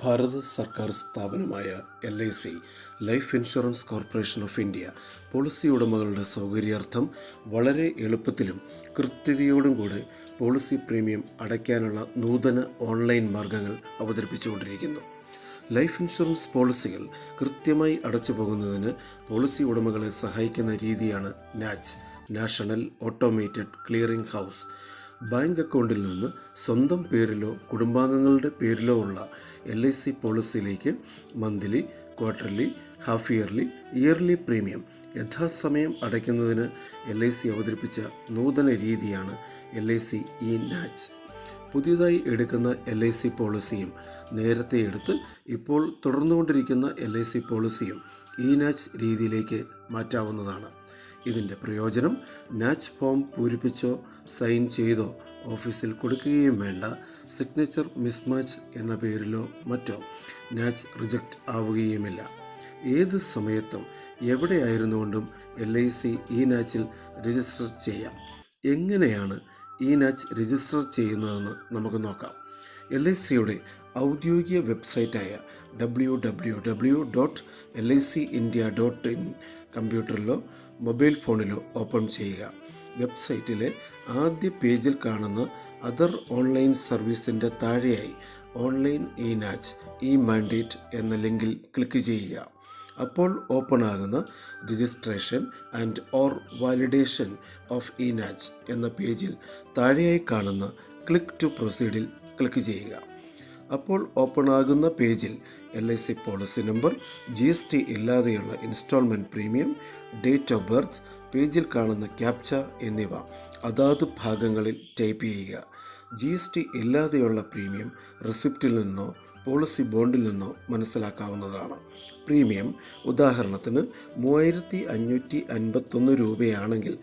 ഭാരത സർക്കാർ സ്ഥാപനമായ LIC life insurance corporation of India policy ഉടമകളുടെ സൗകര്യാർത്ഥം വളരെ എളുപ്പത്തിലും കൃത്യതയോടും കൂടെ പോളിസി പ്രീമിയം അടയ്ക്കാനുള്ള നൂതന ഓൺലൈൻ മാർഗങ്ങൾ അവതരിപ്പിച്ചുകൊണ്ടിരിക്കുന്നു. ലൈഫ് ഇൻഷുറൻസ് പോളിസികൾ കൃത്യമായി അടച്ചു പോകുന്നതിന് പോളിസി ഉടമകളെ സഹായിക്കുന്ന രീതിയാണ് national automated clearing house. Bank അക്കൗണ്ടിൽ നിന്ന് സ്വന്തം പേരിലോ കുടുംബാംഗങ്ങളുടെ പേരിലോ ഉള്ള LIC പോളിസിയിലേക്ക് monthly, quarterly, half yearly premium യഥാസമയം അടയ്ക്കുന്നതിന് LIC അവതരിപ്പിച്ച നൂതന രീതിയാണ് LIC ഇ-നാച്ച്. പുതിയതായി എടുക്കുന്ന LIC പോളിസിയും നേരത്തെ എടുത്ത് ഇപ്പോൾ തുടർന്നുകൊണ്ടിരിക്കുന്ന LIC പോളിസിയും ഇ-നാച്ച് രീതിയിലേക്ക് മാറ്റാവുന്നതാണ്. ഇതിൻ്റെ പ്രയോജനം നാച്ച് ഫോം പൂരിപ്പിച്ചോ സൈൻ ചെയ്തോ ഓഫീസിൽ കൊടുക്കുകയും വേണ്ട. സിഗ്നേച്ചർ മിസ്മാച്ച് എന്ന പേരിലോ മറ്റോ നാച്ച് റിജക്റ്റ് ആവുകയുമില്ല. ഏത് സമയത്തും എവിടെയായിരുന്നുകൊണ്ടും LIC ഇ-നാച്ചിൽ രജിസ്റ്റർ ചെയ്യാം. എങ്ങനെയാണ് ഇ-നാച്ച് രജിസ്റ്റർ ചെയ്യുന്നതെന്ന് നമുക്ക് നോക്കാം. LICയുടെ ഔദ്യോഗിക വെബ്സൈറ്റായ www.licindia.in കമ്പ്യൂട്ടറിലോ മൊബൈൽ ഫോണിലോ ഓപ്പൺ ചെയ്യുക. വെബ്സൈറ്റിലെ ആദ്യ പേജിൽ കാണുന്ന അതർ ഓൺലൈൻ സർവീസിൻ്റെ താഴെയായി ഓൺലൈൻ ഇ-നാച്ച് ഇ-മാൻഡേറ്റ് എന്ന ലിങ്കിൽ ക്ലിക്ക് ചെയ്യുക. അപ്പോൾ ഓപ്പൺ ആകുന്ന registration and or validation of e NACH എന്ന പേജിൽ താഴെയായി കാണുന്ന ക്ലിക്ക് ടു പ്രൊസീഡിൽ ക്ലിക്ക് ചെയ്യുക. അപ്പോൾ ഓപ്പൺ ആകുന്ന പേജിൽ LIC പോളിസി നമ്പർ, GST ഇല്ലാതെയുള്ള instalment premium, date of birth, പേജിൽ കാണുന്ന ക്യാപ്ച എന്നിവ അതാത് ഭാഗങ്ങളിൽ ടൈപ്പ് ചെയ്യുക. GST ഇല്ലാതെയുള്ള പ്രീമിയം റെസിപ്റ്റിൽ നിന്നോ പോളിസി ബോണ്ടിൽ നിന്നോ മനസ്സിലാക്കാവുന്നതാണ്. പ്രീമിയം ഉദാഹരണത്തിന് 3551 രൂപയാണെങ്കിൽ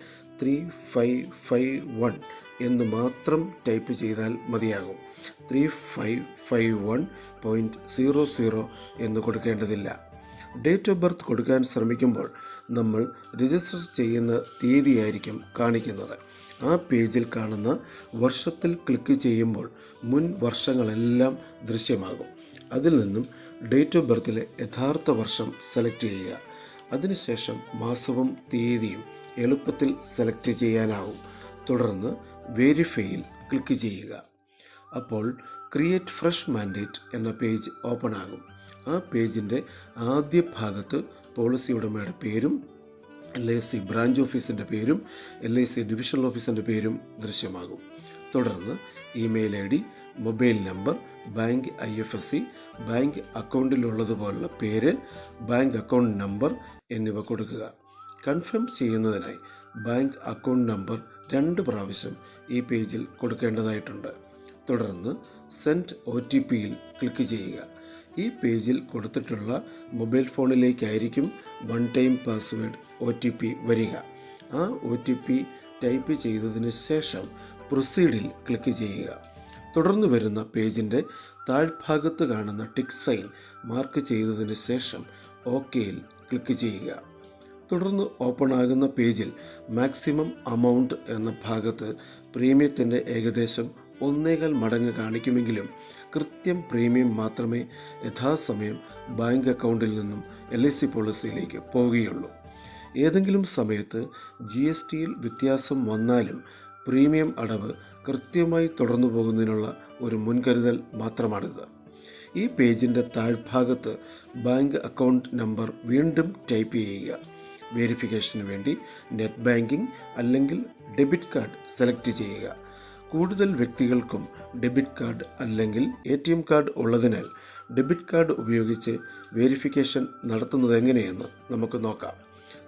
3551 എന്ന് മാത്രം ടൈപ്പ് ചെയ്താൽ മതിയാകും. 3551.00 എന്ന് കൊടുക്കേണ്ടതില്ല. ഡേറ്റ് ഓഫ് ബർത്ത് കൊടുക്കാൻ ശ്രമിക്കുമ്പോൾ നമ്മൾ രജിസ്റ്റർ ചെയ്യുന്ന തീയതിയായിരിക്കും കാണിക്കുന്നത്. ആ പേജിൽ കാണുന്ന വർഷത്തിൽ ക്ലിക്ക് ചെയ്യുമ്പോൾ മുൻ വർഷങ്ങളെല്ലാം ദൃശ്യമാകും. അതിൽ നിന്നും ഡേറ്റ് ഓഫ് ബർത്തിലെ യഥാർത്ഥ വർഷം സെലക്ട് ചെയ്യുക. അതിനുശേഷം മാസവും തീയതിയും എളുപ്പത്തിൽ സെലക്ട് ചെയ്യാനാവും. തുടർന്ന് വെരിഫൈയിൽ ക്ലിക്ക് ചെയ്യുക. അപ്പോൾ ക്രിയേറ്റ് ഫ്രഷ് മാൻഡേറ്റ് എന്ന പേജ് ഓപ്പൺ ആകും. ആ പേജിൻ്റെ ആദ്യ ഭാഗത്ത് പോളിസി ഉടമയുടെ പേരും LIC ബ്രാഞ്ച് ഓഫീസിൻ്റെ പേരും LIC ഡിവിഷണൽ ഓഫീസിൻ്റെ പേരും ദൃശ്യമാകും. തുടർന്ന് email ID, mobile number, bank IFSC, bank അക്കൗണ്ടിലുള്ളതുപോലുള്ള പേര്, ബാങ്ക് അക്കൗണ്ട് നമ്പർ എന്നിവ കൊടുക്കുക. കൺഫേം ചെയ്യുന്നതിനായി ബാങ്ക് അക്കൗണ്ട് നമ്പർ 2 പ്രാവശ്യം ഈ പേജിൽ കൊടുക്കേണ്ടതായിട്ടുണ്ട്. തുടർന്ന് സെൻഡ് OTPയിൽ ക്ലിക്ക് ചെയ്യുക. ഈ പേജിൽ കൊടുത്തിട്ടുള്ള മൊബൈൽ ഫോണിലേക്കായിരിക്കും വൺ ടൈം പാസ്വേഡ് OTP വരിക. ആ OTP ടൈപ്പ് ചെയ്തതിന് ശേഷം പ്രൊസീഡിൽ ക്ലിക്ക് ചെയ്യുക. തുടർന്ന് വരുന്ന പേജിൻ്റെ താഴ്ഭാഗത്ത് കാണുന്ന ടിക്ക് സൈൻ മാർക്ക് ചെയ്തതിന് ശേഷം OKയിൽ ക്ലിക്ക് ചെയ്യുക. തുടർന്ന് ഓപ്പൺ ആകുന്ന പേജിൽ മാക്സിമം അമൗണ്ട് എന്ന ഭാഗത്ത് പ്രീമിയത്തിൻ്റെ ഏകദേശം 1.25 മടങ്ങ് കാണിക്കുമെങ്കിലും കൃത്യം പ്രീമിയം മാത്രമേ യഥാസമയം ബാങ്ക് അക്കൗണ്ടിൽ നിന്നും LIC പോളിസിയിലേക്ക് പോവുകയുള്ളൂ. ഏതെങ്കിലും സമയത്ത് GSTയിൽ വ്യത്യാസം വന്നാലും പ്രീമിയം അടവ് കൃത്യമായി തുടർന്നു പോകുന്നതിനുള്ള ഒരു മുൻകരുതൽ മാത്രമാണിത്. ഈ പേജിൻ്റെ താഴ്ഭാഗത്ത് ബാങ്ക് അക്കൗണ്ട് നമ്പർ വീണ്ടും ടൈപ്പ് ചെയ്യുക. വെരിഫിക്കേഷന് വേണ്ടി നെറ്റ് ബാങ്കിംഗ് അല്ലെങ്കിൽ ഡെബിറ്റ് കാർഡ് സെലക്ട് ചെയ്യുക. കൂടുതൽ വ്യക്തികൾക്കും ഡെബിറ്റ് കാർഡ് അല്ലെങ്കിൽ ATM കാർഡ് ഉള്ളതിനാൽ ഡെബിറ്റ് കാർഡ് ഉപയോഗിച്ച് വെരിഫിക്കേഷൻ നടത്തുന്നത് എങ്ങനെയെന്ന് നമുക്ക് നോക്കാം.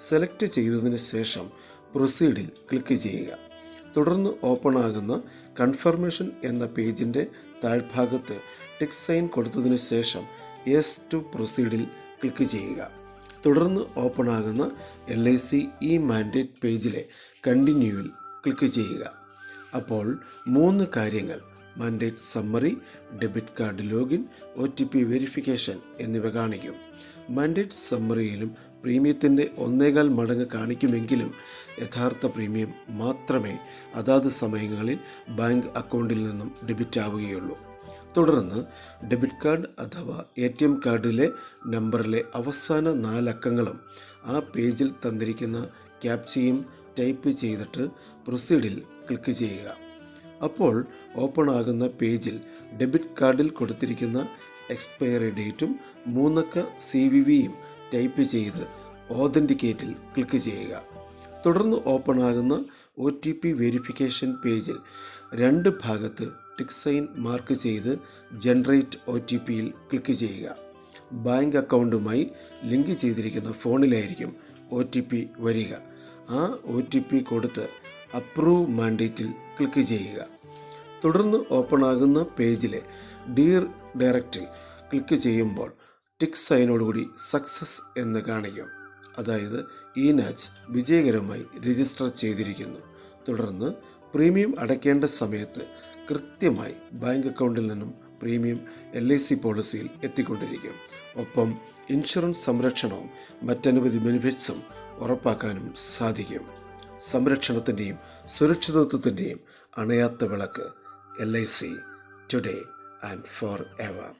സെലക്ട് ചെയ്തതിന് ശേഷം പ്രൊസീഡിൽ ക്ലിക്ക് ചെയ്യുക. തുടർന്ന് ഓപ്പൺ ആകുന്ന കൺഫർമേഷൻ എന്ന പേജിൻ്റെ താഴ്ഭാഗത്ത് ടിക്ക് സൈൻ കൊടുത്തതിന് ശേഷം യെസ് ടു പ്രൊസീഡിൽ ക്ലിക്ക് ചെയ്യുക. തുടർന്ന് ഓപ്പൺ ആകുന്ന LIC ഇ-മാൻഡേറ്റ് പേജിലെ കണ്ടിന്യൂവിൽ ക്ലിക്ക് ചെയ്യുക. അപ്പോൾ 3 കാര്യങ്ങൾ mandate summary, debit card login, OTP verification എന്നിവ കാണിക്കും. മാൻഡേറ്റ് സമ്മറിയിലും പ്രീമിയത്തിൻ്റെ 1.25 മടങ്ങ് കാണിക്കുമെങ്കിലും യഥാർത്ഥ പ്രീമിയം മാത്രമേ അതാത് സമയങ്ങളിൽ ബാങ്ക് അക്കൗണ്ടിൽ നിന്നും ഡെബിറ്റ് ആവുകയുള്ളൂ. തുടർന്ന് ഡെബിറ്റ് കാർഡ് അഥവാ ATM കാർഡിലെ നമ്പറിലെ അവസാന 4 അക്കങ്ങളും ആ പേജിൽ തന്നിരിക്കുന്ന ക്യാപ്ചയും ടൈപ്പ് ചെയ്തിട്ട് പ്രൊസീഡിൽ ക്ലിക്ക് ചെയ്യുക. അപ്പോൾ ഓപ്പൺ ആകുന്ന പേജിൽ ഡെബിറ്റ് കാർഡിൽ കൊടുത്തിരിക്കുന്ന എക്സ്പയറി ഡേറ്റും 3 അക്ക CVVയും ടൈപ്പ് ചെയ്ത് ഓതൻറ്റിക്കേറ്റിൽ ക്ലിക്ക് ചെയ്യുക. തുടർന്ന് ഓപ്പൺ ആകുന്ന OTP വെരിഫിക്കേഷൻ പേജിൽ 2 ഭാഗത്ത് ടിക്ക് സൈൻ മാർക്ക് ചെയ്ത് ജനറേറ്റ് OTPയിൽ ക്ലിക്ക് ചെയ്യുക. ബാങ്ക് അക്കൗണ്ടുമായി ലിങ്ക് ചെയ്തിരിക്കുന്ന ഫോണിലായിരിക്കും OTP വരിക. ആ OTP കൊടുത്ത് അപ്രൂവ് മാൻഡേറ്റിൽ ക്ലിക്ക് ചെയ്യുക. തുടർന്ന് ഓപ്പൺ ആകുന്ന പേജിലെ ഡയറക്റ്റിൽ ക്ലിക്ക് ചെയ്യുമ്പോൾ ടിക്ക് സൈനോടുകൂടി സക്സസ് എന്ന് കാണിക്കും. അതായത് ഇനാച്ച് വിജയകരമായി രജിസ്റ്റർ ചെയ്തിരിക്കുന്നു. തുടർന്ന് പ്രീമിയം അടയ്ക്കേണ്ട സമയത്ത് കൃത്യമായി ബാങ്ക് അക്കൗണ്ടിൽ നിന്നും പ്രീമിയം LIC പോളിസിയിൽ എത്തിക്കൊണ്ടിരിക്കും. ഒപ്പം ഇൻഷുറൻസ് സംരക്ഷണവും മറ്റനവധി ബെനിഫിറ്റ്സും ഉറപ്പാക്കാനും സാധിക്കും. സംരക്ഷണത്തിൻ്റെയും സുരക്ഷിതത്വത്തിൻ്റെയും അണയാത്ത വിളക്ക് LIC today and for ever.